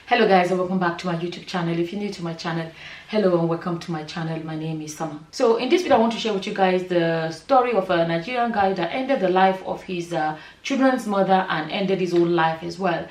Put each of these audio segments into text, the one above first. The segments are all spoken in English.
Hello guys, and welcome back to my YouTube channel. If you're new to my channel, hello and welcome to my channel. My name is Summer. So in this video I want to share with you guys the story of a Nigerian guy that ended the life of his children's mother and ended his own life as well.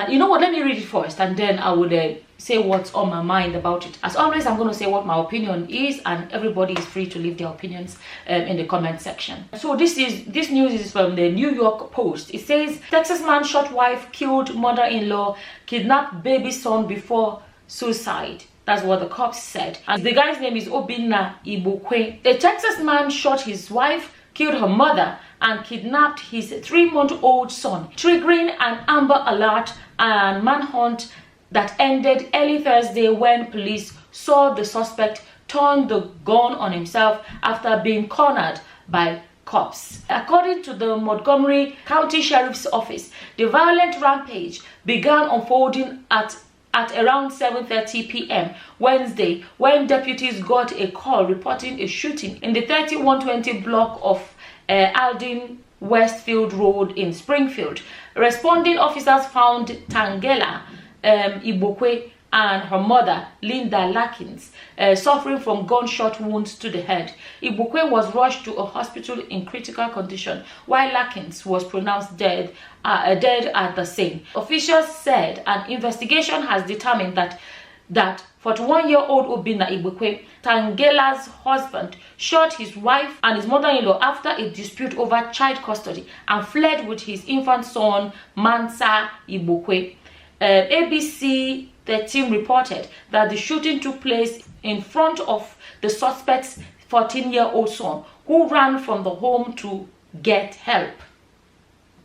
You know what, let me read it first and then I would say what's on my mind about it. As always, I'm going to say what my opinion is, and everybody is free to leave their opinions in the comment section. So this news is from the New York Post. It says Texas man shot wife, killed mother-in-law, kidnapped baby son before suicide. That's what the cops said. And the guy's name is Obinna Igbokwe. A Texas man shot his wife, killed her mother, and kidnapped his 3-month-old son, triggering an Amber Alert and manhunt that ended early Thursday when police saw the suspect turn the gun on himself after being cornered by cops. According to the Montgomery County Sheriff's Office, the violent rampage began unfolding at around 7:30 p.m. Wednesday when deputies got a call reporting a shooting in the 3120 block of Alden Westfield Road in Springfield. Responding officers found Tangela Igbokwe and her mother, Linda Lakins, suffering from gunshot wounds to the head. Igbokwe was rushed to a hospital in critical condition, while Lakins was pronounced dead at the scene. Officials said an investigation has determined that 41-year-old Obinna Igbokwe, Tangela's husband, shot his wife and his mother-in-law after a dispute over child custody and fled with his infant son, Mansa Igbokwe. ABC 13 reported that the shooting took place in front of the suspect's 14-year-old son, who ran from the home to get help.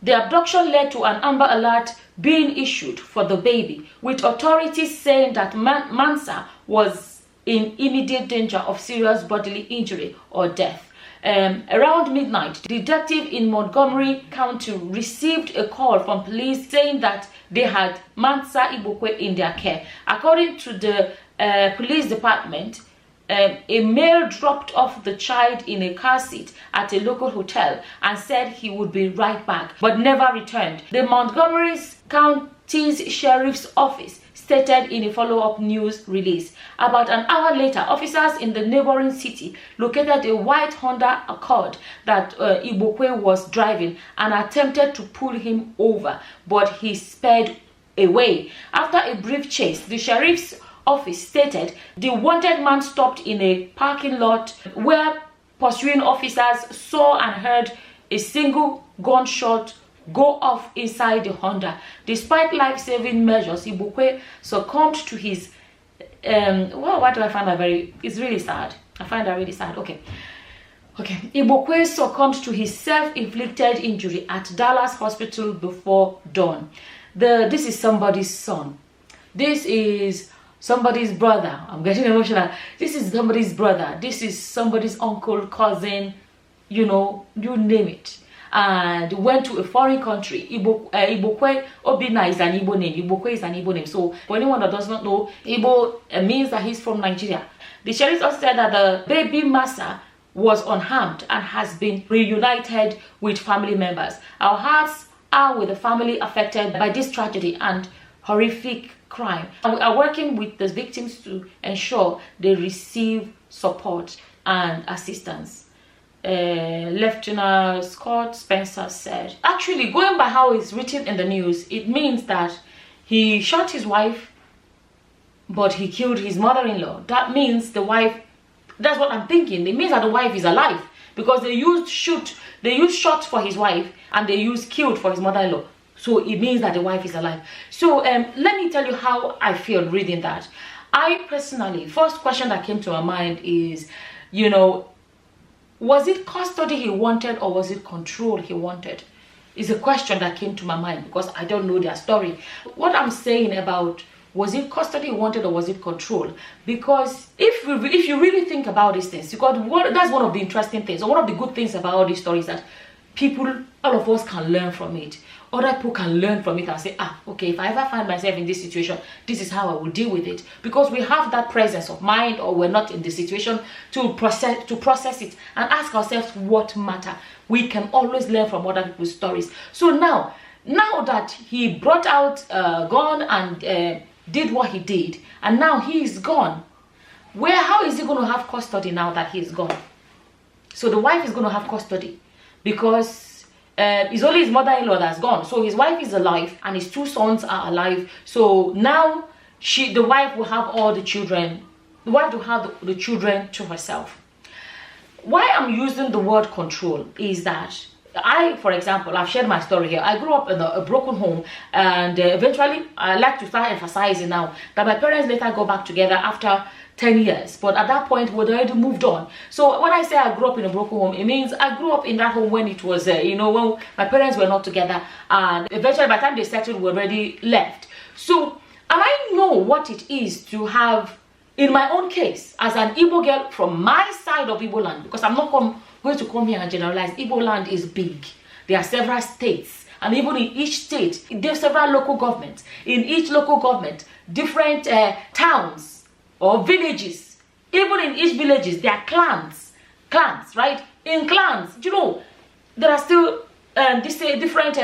The abduction led to an Amber Alert being issued for the baby, with authorities saying that Mansa was in immediate danger of serious bodily injury or death. Around midnight, the detective in Montgomery County received a call from police saying that they had Mansa Igbokwe in their care. According to the police department, a male dropped off the child in a car seat at a local hotel and said he would be right back, but never returned. The Montgomery County's Sheriff's Office stated in a follow-up news release. About an hour later, officers in the neighboring city located a white Honda Accord that Igbokwe was driving and attempted to pull him over, but he sped away. After a brief chase, the sheriff's office stated the wanted man stopped in a parking lot where pursuing officers saw and heard a single gunshot go off inside the Honda. Despite life-saving measures, Igbokwe succumbed to his why do I find that it's really sad. I find that really sad. Okay. Igbokwe succumbed to his self-inflicted injury at Dallas Hospital before dawn. This is somebody's son. This is somebody's brother. I'm getting emotional. This is somebody's brother. This is somebody's uncle, cousin, you know, you name it. And went to a foreign country. Igbokwe Obinna is an Igbo name. Igbokwe is an Igbo name. So for anyone that does not know, Igbo means that he's from Nigeria. The sheriff also said that the baby Mansa was unharmed and has been reunited with family members. Our hearts are with the family affected by this tragedy and horrific crime. And we are working with the victims to ensure they receive support and assistance. Lieutenant Scott Spencer said. Actually, going by how it's written in the news, it means that he shot his wife, but he killed his mother-in-law. That means the wife, that's what I'm thinking. It means that the wife is alive, because they used shots for his wife and they used killed for his mother-in-law. So it means that the wife is alive. So let me tell you how I feel reading that. I personally, first question that came to my mind is, you know, was it custody he wanted or was it control he wanted? Is a question that came to my mind because I don't know their story. What I'm saying about was it custody he wanted or was it control? Because if you really think about these things, because that's one of the interesting things, or one of the good things about all these stories, that people, all of us can learn from it. Other people can learn from it and say, okay, if I ever find myself in this situation, this is how I will deal with it. Because we have that presence of mind, or we're not in the situation to process it and ask ourselves what matter. We can always learn from other people's stories. So now that he brought out a gun and did what he did, and now he is gone. How is he going to have custody now that he is gone? So the wife is going to have custody because it's only his mother-in-law that's gone. So his wife is alive and his 2 sons are alive. So now the wife will have all the children. The wife will have the children to herself. Why I'm using the word control is that for example, I've shared my story here. I grew up in a broken home, and eventually I like to start emphasizing now that my parents later got back together after 10 years, but at that point we'd already moved on. So when I say I grew up in a broken home, it means I grew up in that home when it was when my parents were not together, and eventually by the time they settled, we already left. So, and I know what it is to have, in my own case, as an Igbo girl from my side of Igbo land, because I'm not going to come here and generalize. Igbo land is big. There are several states, and even in each state, there are several local governments. In each local government, different towns or villages. Even in each villages, there are clans, right? In clans, there are still different,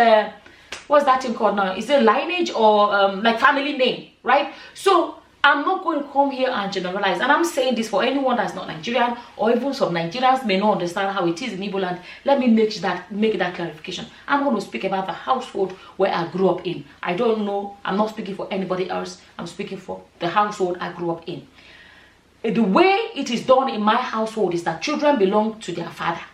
what's that thing called now? Is it lineage or like family name, right? So I'm not going to come here and generalize, and I'm saying this for anyone that's not Nigerian, or even some Nigerians may not understand how it is in Igbo land. Let me make that clarification. I'm going to speak about the household where I grew up in. I don't know, I'm not speaking for anybody else. I'm speaking for the household I grew up in. The way it is done in my household is that children belong to their father.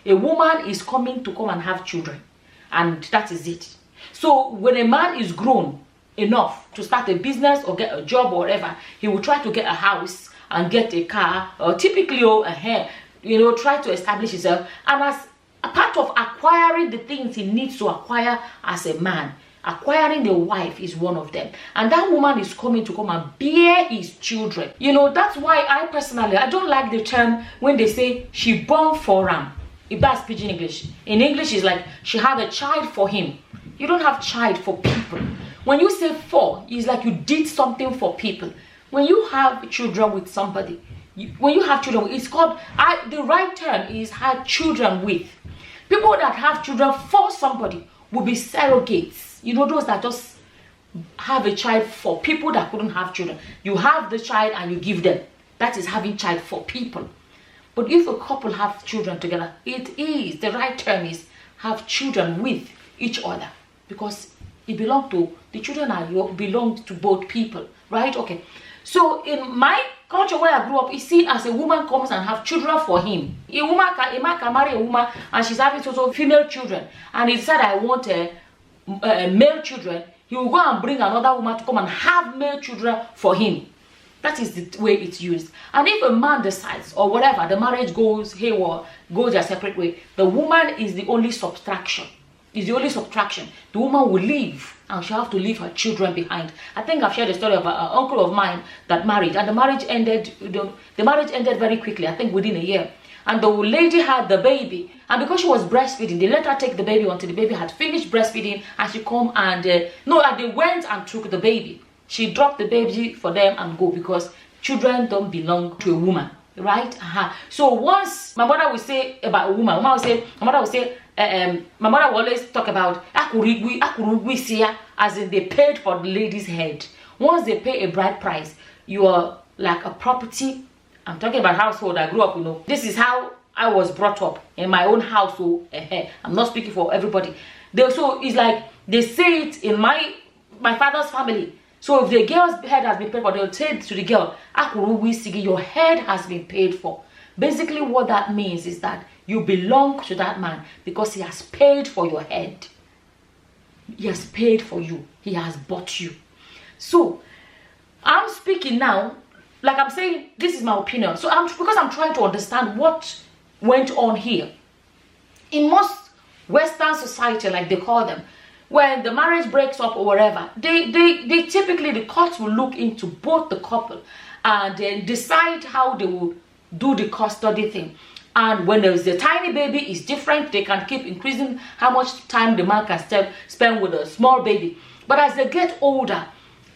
A woman is coming to come and have children, and that is it. So when a man is grown enough to start a business or get a job or whatever, he will try to get a house and get a car, or typically try to establish himself. And as a part of acquiring the things he needs to acquire as a man, acquiring a wife is one of them. And that woman is coming to come and bear his children. That's why I don't like the term when they say she born for him. If that's pidgin English. In English, it's like she had a child for him. You don't have child for people. When you say for, it's like you did something for people. When you have children with somebody, it's called, the right term is have children with. People that have children for somebody will be surrogates. Those that just have a child for people that couldn't have children. You have the child and you give them. That is having child for people. But if a couple have children together, the right term is have children with each other, because the children belong to both people, right? Okay. So in my culture where I grew up, it's seen as a woman comes and have children for him. A man can marry a woman and she's having also female children, and he said, I want male children. He will go and bring another woman to come and have male children for him. That is the way it's used. And if a man decides or whatever, the marriage goes haywire, goes a separate way, the woman is the only subtraction. The woman will leave, and she'll have to leave her children behind. I think I've shared the story of an uncle of mine that married, and the marriage ended very quickly, I think within a year. And the lady had the baby, and because she was breastfeeding, they let her take the baby until the baby had finished breastfeeding, and she come and they went and took the baby. She dropped the baby for them and go, because children don't belong to a woman, right? So once my mother would say about a woman, my mother will always talk about akurugwi, as in they paid for the lady's head. Once they pay a bride price, you are like a property. I'm talking about household I grew up, This is how I was brought up in my own household. I'm not speaking for everybody. So it's like they say it in my father's family. So if the girl's head has been paid for, they'll say to the girl, your head has been paid for. Basically what that means is that you belong to that man because he has paid for your head. He has paid for you. He has bought you. So I'm speaking now, like I'm saying, this is my opinion. So because I'm trying to understand what went on here. In most Western society, like they call them, when the marriage breaks up or whatever, they typically, the courts will look into both the couple and then decide how they will do the custody thing. And when there's a tiny baby, it's different. They can keep increasing how much time the man can spend with a small baby. But as they get older,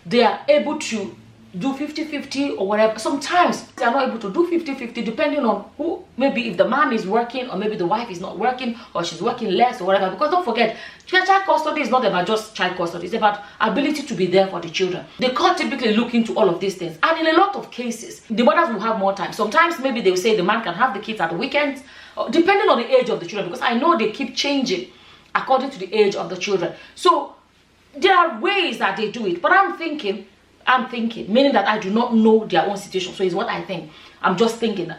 they are able to do 50-50 or whatever. Sometimes they are not able to do 50-50 depending on who, maybe if the man is working or maybe the wife is not working or she's working less or whatever. Because don't forget, child custody is not about just child custody, it's about ability to be there for the children. The court typically look into all of these things, and in a lot of cases the mothers will have more time. Sometimes maybe they will say the man can have the kids at the weekends, depending on the age of the children, because I know they keep changing according to the age of the children. So there are ways that they do it, but I'm thinking, meaning that I do not know their own situation, so it's what I think. I'm just thinking,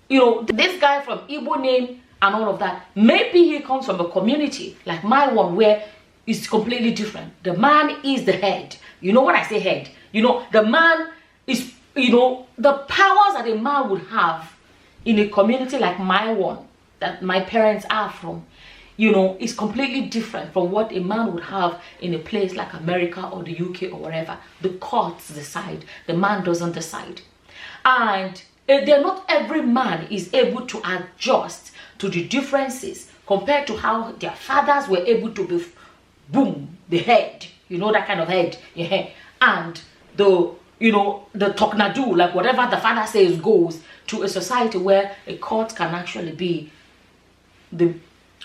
you know, this guy from Igbo name and all of that, maybe he comes from a community like my one where it's completely different. The man is the head. You know, when I say head, you know, the man is, you know, the powers that a man would have in a community like my one, that my parents are from, you know, is completely different from what a man would have in a place like America or the UK or wherever. The courts decide, the man doesn't decide. And they're not every man is able to adjust to the differences compared to how their fathers were able to be, boom, the head, you know, that kind of head, yeah, and the, you know, the toknadu, like whatever the father says goes, to a society where a court can actually be the,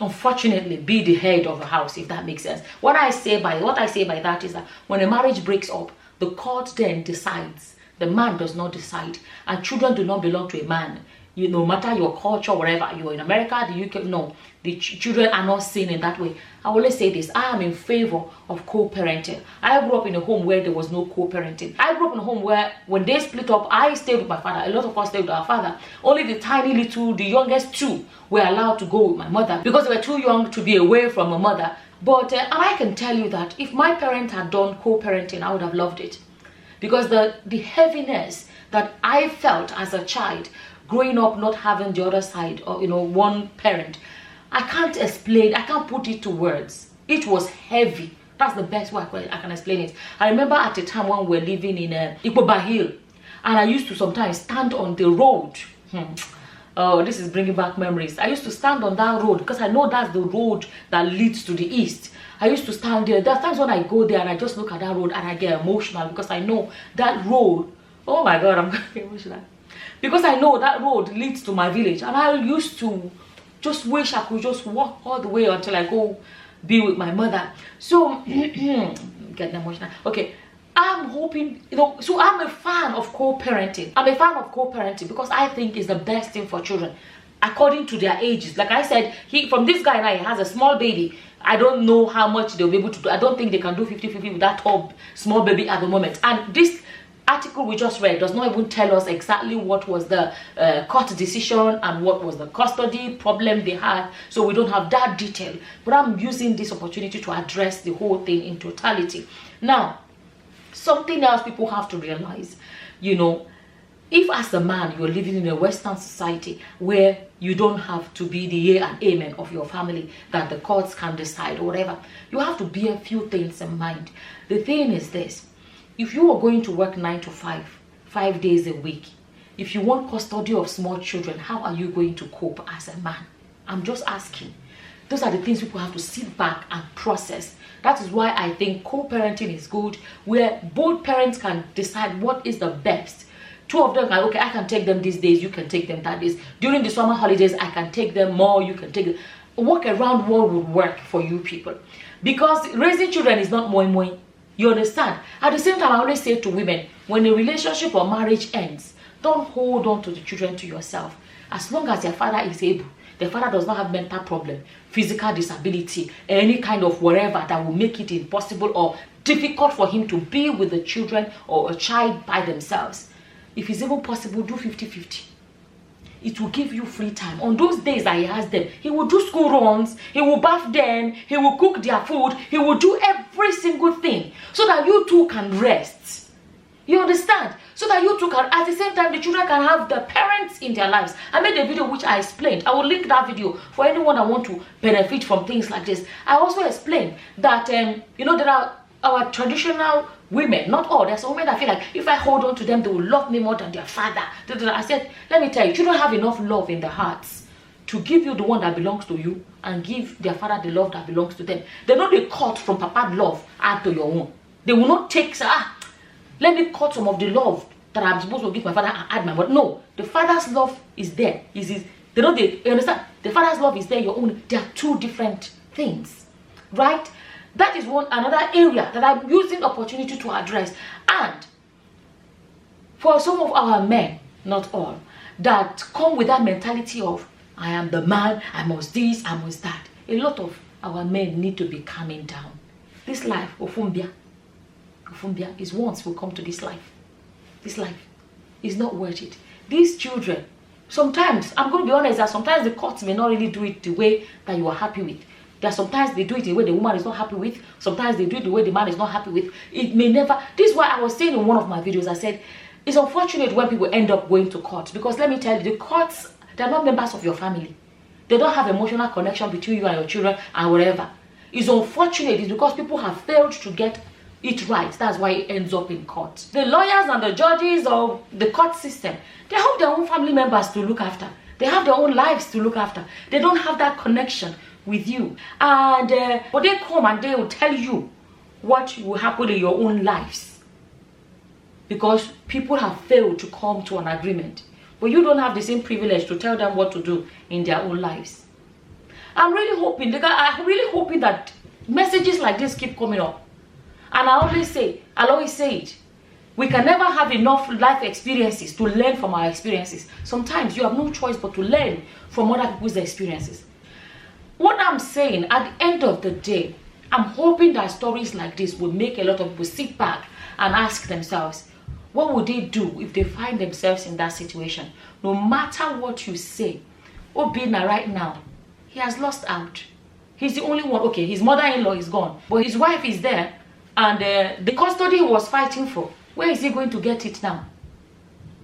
unfortunately, be the head of a house, if that makes sense. What I say by that is that when a marriage breaks up, the court then decides. The man does not decide, and children do not belong to a man. You know, no matter your culture, wherever you're in America, the UK, no, the children are not seen in that way. I always say this: I am in favor of co-parenting. I grew up in a home where there was no co-parenting. I grew up in a home where when they split up, I stayed with my father. A lot of us stayed with our father. Only the tiny little, the youngest two, were allowed to go with my mother because they were too young to be away from a mother. But and I can tell you that if my parents had done co-parenting, I would have loved it, because the heaviness that I felt as a child growing up not having the other side, or, you know, one parent, I can't explain, I can't put it to words. It was heavy. That's the best way I can explain it. I remember at the time when we were living in Igbokwe Hill, and I used to sometimes stand on the road. Oh, this is bringing back memories. I used to stand on that road because I know that's the road that leads to the east. I used to stand there. There are times when I go there and I just look at that road and I get emotional because I know that road, oh my God, I'm getting emotional. Because I know that road leads to my village, and I used to just wish I could just walk all the way until I go be with my mother. So, getting emotional. Okay, I'm hoping, you know, so I'm a fan of co-parenting. I'm a fan of co-parenting because I think it's the best thing for children according to their ages. Like I said, from this guy now, he has a small baby. I don't know how much they'll be able to do. I don't think they can do 50-50 with that small baby at the moment. And this article we just read does not even tell us exactly what was the court decision and what was the custody problem they had, so we don't have that detail. But I'm using this opportunity to address the whole thing in totality. Now, something else people have to realize, you know, if as a man you're living in a Western society where you don't have to be the yea and amen of your family that the courts can decide or whatever, you have to bear a few things in mind. The thing is this: if you are going to work 9 to 5, 5 days a week, if you want custody of small children, how are you going to cope as a man? I'm just asking. Those are the things people have to sit back and process. That is why I think co-parenting is good, where both parents can decide what is the best. Two of them can, okay, I can take them these days, you can take them that days. During the summer holidays, I can take them more, you can take them. Work around what would work for you people. Because raising children is not moi moi. You understand? At the same time, I always say to women, when a relationship or marriage ends, don't hold on to the children to yourself. As long as your father is able, the father does not have mental problem, physical disability, any kind of whatever that will make it impossible or difficult for him to be with the children or a child by themselves. If it's even possible, do 50-50. It will give you free time. On those days that he has them, he will do school runs, he will bath them, he will cook their food, he will do every single thing so that you two can rest. You understand? So that you two can, at the same time, the children can have the parents in their lives. I made a video which I explained. I will link that video for anyone that want to benefit from things like this. I also explained that, you know, there are our traditional women, not all, there's some women that feel like if I hold on to them, they will love me more than their father. I said, let me tell you, children have enough love in their hearts to give you the one that belongs to you and give their father the love that belongs to them. They're not a cut from papa's love add to your own. They will not take, Let me cut some of the love that I'm supposed to give my father and add my mother. No, the father's love is there. You understand? The father's love is there, your own. They are two different things, right? That is another area that I'm using opportunity to address. And for some of our men, not all, that come with that mentality of, I am the man, I must this, I must that. A lot of our men need to be calming down. This life, Ofumbia is once we come to this life. This life is not worth it. These children, sometimes, I'm going to be honest, that sometimes the courts may not really do it the way that you are happy with. There are sometimes they do it the way the woman is not happy with. Sometimes they do it the way the man is not happy with. It may never. This is why I was saying in one of my videos, I said, it's unfortunate when people end up going to court. Because let me tell you, the courts, they're not members of your family. They don't have emotional connection between you and your children and whatever. It's unfortunate. It's because people have failed to get it right. That's why it ends up in court. The lawyers and the judges of the court system, they have their own family members to look after. They have their own lives to look after. They don't have that connection with you. And but they come and they will tell you what will happen in your own lives. Because people have failed to come to an agreement. But you don't have the same privilege to tell them what to do in their own lives. I'm really hoping that messages like this keep coming up. And I'll always say it. We can never have enough life experiences to learn from our experiences. Sometimes you have no choice but to learn from other people's experiences. What I'm saying, at the end of the day, I'm hoping that stories like this will make a lot of people sit back and ask themselves, what would they do if they find themselves in that situation? No matter what you say, Obinna right now, he has lost out. He's the only one. Okay, his mother-in-law is gone, but his wife is there, and the custody he was fighting for, where is he going to get it now?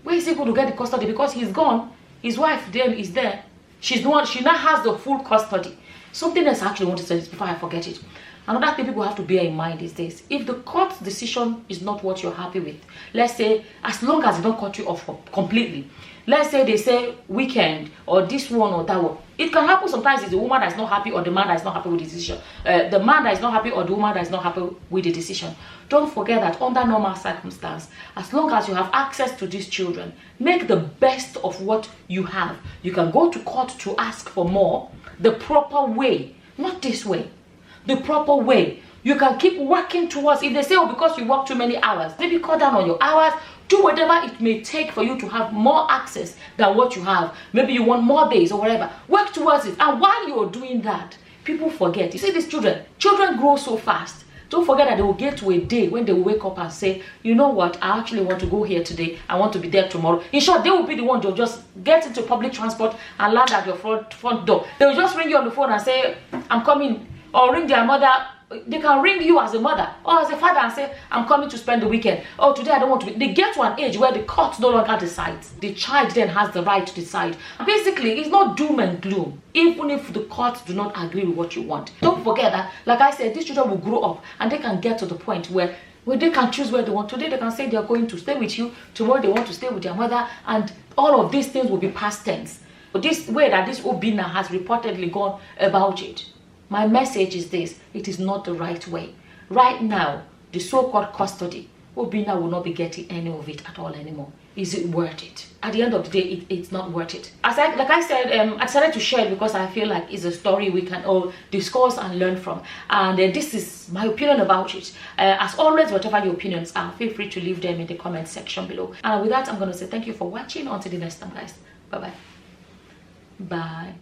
Where is he going to get the custody? Because he's gone, his wife then is there. She's the one. She now has the full custody. Something else I actually want to say this before I forget it. Another thing people have to bear in mind is this: if the court's decision is not what you're happy with, let's say, as long as it don't cut you off completely, let's say they say weekend or this one or that one, it can happen sometimes. It's the woman that's not happy or the man that's not happy with the decision. The man that is not happy or the woman that is not happy with the decision. Don't forget that under normal circumstances, as long as you have access to these children, make the best of what you have. You can go to court to ask for more, the proper way, not this way. The proper way. You can keep working towards. If they say, oh, because you work too many hours, maybe cut down on your hours. Do whatever it may take for you to have more access than what you have. Maybe you want more days or whatever. Work towards it. And while you're doing that, people forget. You see, these children grow so fast. Don't forget that they will get to a day when they will wake up and say, you know what, I actually want to go here today. I want to be there tomorrow. In short, they will be the one to just get into public transport and land at your front door. They will just ring you on the phone and say, I'm coming. Or ring their mother. They can ring you as a mother or as a father and say, I'm coming to spend the weekend. Oh, today I don't want to be. They get to an age where the court no longer decides. The child then has the right to decide. Basically, it's not doom and gloom, even if the courts do not agree with what you want. Don't forget that, like I said, these children will grow up and they can get to the point where they can choose where they want. Today they can say they are going to stay with you. Tomorrow they want to stay with their mother. And all of these things will be past tense. But this way that this Obinna has reportedly gone about it, my message is this: it is not the right way. Right now, the so-called custody, Obinna will not be getting any of it at all anymore. Is it worth it? At the end of the day, it's not worth it. Like I said, I decided to share it because I feel like it's a story we can all discuss and learn from. And this is my opinion about it. As always, whatever your opinions are, feel free to leave them in the comment section below. And with that, I'm going to say thank you for watching. Until the next time, guys. Bye-bye. Bye.